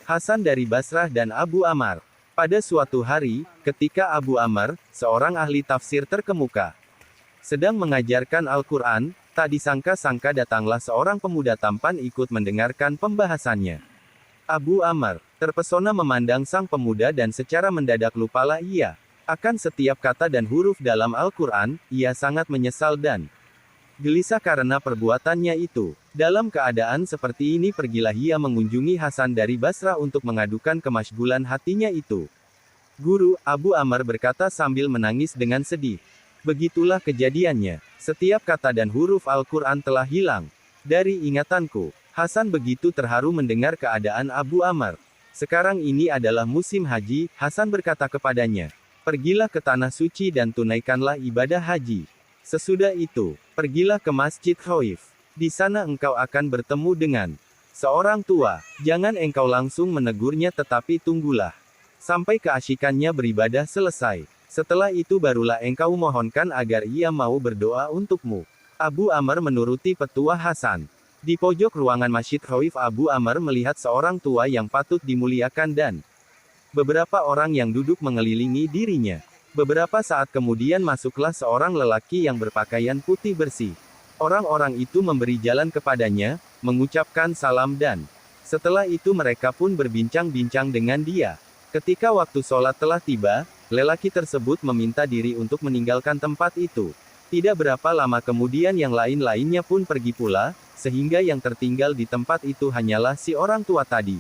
Hasan dari Basrah dan Abu Ammar. Pada suatu hari, ketika Abu Ammar, seorang ahli tafsir terkemuka, sedang mengajarkan Al-Quran, tak disangka-sangka datanglah seorang pemuda tampan ikut mendengarkan pembahasannya. Abu Ammar terpesona memandang sang pemuda dan secara mendadak lupalah ia akan setiap kata dan huruf dalam Al-Quran. Ia sangat menyesal dan gelisah karena perbuatannya itu. Dalam keadaan seperti ini pergilah ia mengunjungi Hasan dari Basrah untuk mengadukan kemasygulan hatinya itu. Guru, Abu Ammar berkata sambil menangis dengan sedih. Begitulah kejadiannya. Setiap kata dan huruf Al-Quran telah hilang dari ingatanku. Hasan begitu terharu mendengar keadaan Abu Ammar. Sekarang ini adalah musim haji, Hasan berkata kepadanya. Pergilah ke tanah suci dan tunaikanlah ibadah haji. Sesudah itu, pergilah ke Masjid Khaif. Di sana engkau akan bertemu dengan seorang tua. Jangan engkau langsung menegurnya tetapi tunggulah sampai keasyikannya beribadah selesai. Setelah itu barulah engkau mohonkan agar ia mau berdoa untukmu. Abu Ammar menuruti petua Hasan. Di pojok ruangan Masjid Khaif Abu Ammar melihat seorang tua yang patut dimuliakan dan beberapa orang yang duduk mengelilingi dirinya. Beberapa saat kemudian masuklah seorang lelaki yang berpakaian putih bersih. Orang-orang itu memberi jalan kepadanya, mengucapkan salam dan setelah itu mereka pun berbincang-bincang dengan dia. Ketika waktu sholat telah tiba, lelaki tersebut meminta diri untuk meninggalkan tempat itu. Tidak berapa lama kemudian yang lain-lainnya pun pergi pula, sehingga yang tertinggal di tempat itu hanyalah si orang tua tadi.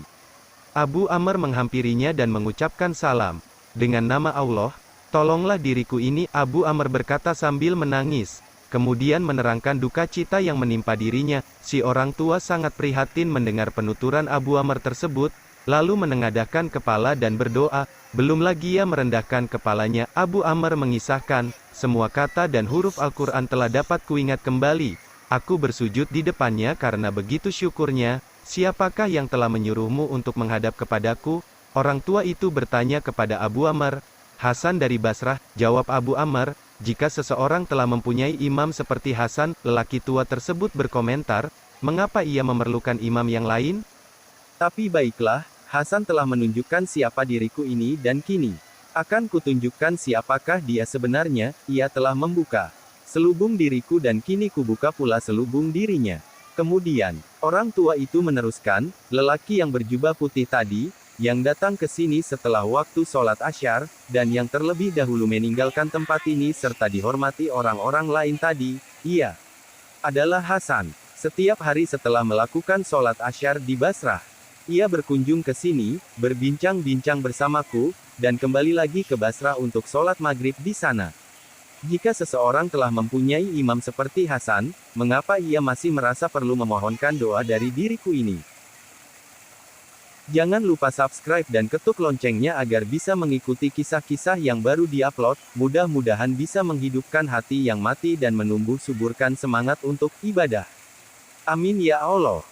Abu Ammar menghampirinya dan mengucapkan salam. Dengan nama Allah, tolonglah diriku ini, Abu Ammar berkata sambil menangis. Kemudian menerangkan duka cita yang menimpa dirinya. Si orang tua sangat prihatin mendengar penuturan Abu Ammar tersebut, lalu menengadahkan kepala dan berdoa. Belum lagi ia merendahkan kepalanya, Abu Ammar mengisahkan, semua kata dan huruf Al-Quran telah dapat kuingat kembali. Aku bersujud di depannya karena begitu syukurnya. Siapakah yang telah menyuruhmu untuk menghadap kepadaku? Orang tua itu bertanya kepada Abu Ammar. Hasan dari Basrah, jawab Abu Ammar. Jika seseorang telah mempunyai imam seperti Hasan, lelaki tua tersebut berkomentar, mengapa ia memerlukan imam yang lain? Tapi baiklah, Hasan telah menunjukkan siapa diriku ini dan kini akan kutunjukkan siapakah dia sebenarnya. Ia telah membuka selubung diriku dan kini kubuka pula selubung dirinya. Kemudian, orang tua itu meneruskan, lelaki yang berjubah putih tadi, yang datang ke sini setelah waktu sholat Asyar, dan yang terlebih dahulu meninggalkan tempat ini serta dihormati orang-orang lain tadi, ia adalah Hasan. Setiap hari setelah melakukan sholat Asyar di Basrah, ia berkunjung ke sini, berbincang-bincang bersamaku, dan kembali lagi ke Basrah untuk sholat maghrib di sana. Jika seseorang telah mempunyai imam seperti Hasan, mengapa ia masih merasa perlu memohonkan doa dari diriku ini? Jangan lupa subscribe dan ketuk loncengnya agar bisa mengikuti kisah-kisah yang baru diupload. Mudah-mudahan bisa menghidupkan hati yang mati dan menumbuh suburkan semangat untuk ibadah. Amin ya Allah.